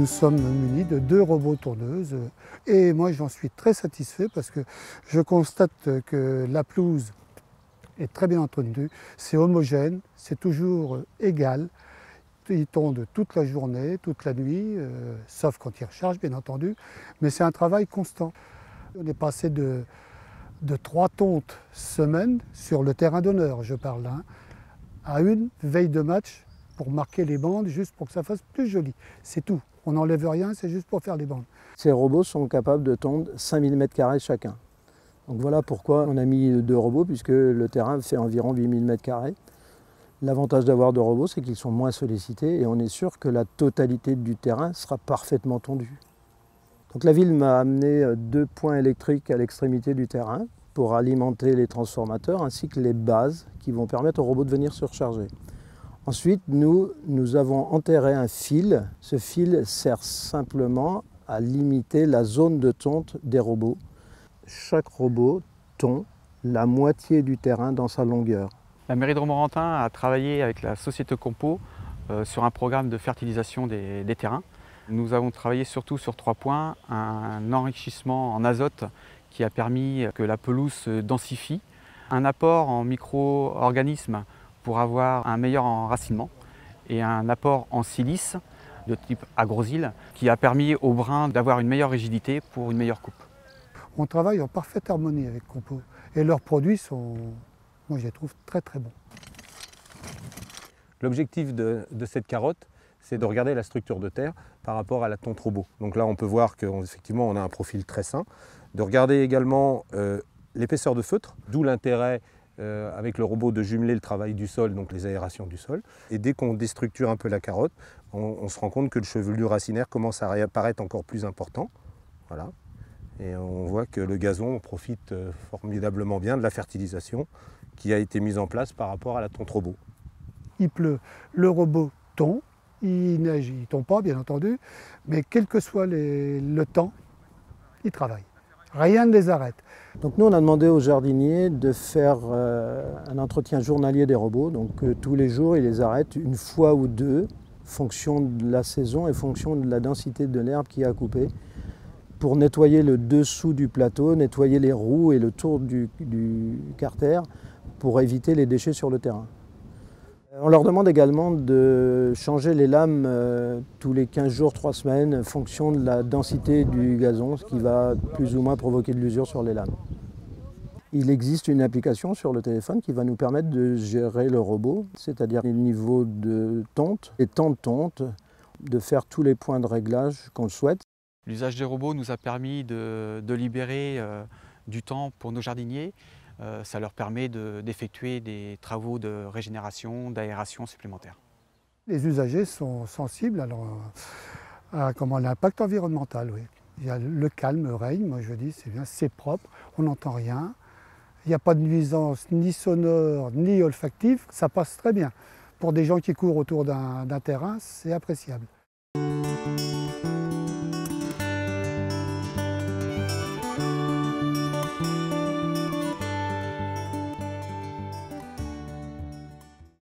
nous sommes munis de 2 robots tondeuses et moi j'en suis très satisfait parce que je constate que la pelouse est très bien entretenue, c'est homogène, c'est toujours égal. Ils tondent toute la journée, toute la nuit, sauf quand ils rechargent bien entendu, mais c'est un travail constant. On est passé de 3 tontes semaine sur le terrain d'honneur, je parle, à une veille de match pour marquer les bandes, juste pour que ça fasse plus joli. C'est tout. On n'enlève rien, c'est juste pour faire les bandes. Ces robots sont capables de tondre 5000 m² chacun. Donc voilà pourquoi on a mis 2 robots, puisque le terrain fait environ 8000 m². L'avantage d'avoir 2 robots, c'est qu'ils sont moins sollicités et on est sûr que la totalité du terrain sera parfaitement tondue. Donc la ville m'a amené 2 points électriques à l'extrémité du terrain pour alimenter les transformateurs ainsi que les bases qui vont permettre aux robots de venir se recharger. Ensuite, nous avons enterré un fil. Ce fil sert simplement à limiter la zone de tonte des robots. Chaque robot tond la moitié du terrain dans sa longueur. La mairie de Romorantin a travaillé avec la société Compo sur un programme de fertilisation des terrains. Nous avons travaillé surtout sur 3 points. Un enrichissement en azote qui a permis que la pelouse se densifie, un apport en micro-organismes pour avoir un meilleur enracinement et un apport en silice de type agrosile qui a permis aux brins d'avoir une meilleure rigidité pour une meilleure coupe. On travaille en parfaite harmonie avec Compo et leurs produits sont, moi je les trouve très très bons. L'objectif de cette carotte, c'est de regarder la structure de terre par rapport à la tonte robot. Donc là on peut voir qu'effectivement on a un profil très sain. De regarder également l'épaisseur de feutre, d'où l'intérêt avec le robot de jumeler le travail du sol, donc les aérations du sol. Et dès qu'on déstructure un peu la carotte, on se rend compte que le chevelu racinaire commence à réapparaître encore plus important. Voilà. Et on voit que le gazon profite formidablement bien de la fertilisation qui a été mise en place par rapport à la tonte robot. Il pleut, le robot tond, il neige, il ne tombe pas bien entendu, mais quel que soit le temps, il travaille. Rien ne les arrête. Donc nous on a demandé aux jardiniers de faire un entretien journalier des robots. Donc tous les jours ils les arrêtent 1 fois ou 2, fonction de la saison et fonction de la densité de l'herbe qui a à couper, pour nettoyer le dessous du plateau, nettoyer les roues et le tour du carter pour éviter les déchets sur le terrain. On leur demande également de changer les lames tous les 15 jours, 3 semaines, en fonction de la densité du gazon, ce qui va plus ou moins provoquer de l'usure sur les lames. Il existe une application sur le téléphone qui va nous permettre de gérer le robot, c'est-à-dire les niveaux de tonte, les temps de tonte, de faire tous les points de réglage qu'on souhaite. L'usage des robots nous a permis de libérer du temps pour nos jardiniers. Ça leur permet d'effectuer des travaux de régénération, d'aération supplémentaires. Les usagers sont sensibles à l'impact environnemental. Oui. Il y a le calme règne, moi je dis c'est bien, c'est propre, on n'entend rien. Il n'y a pas de nuisance ni sonore ni olfactive, ça passe très bien. Pour des gens qui courent autour d'un terrain, c'est appréciable.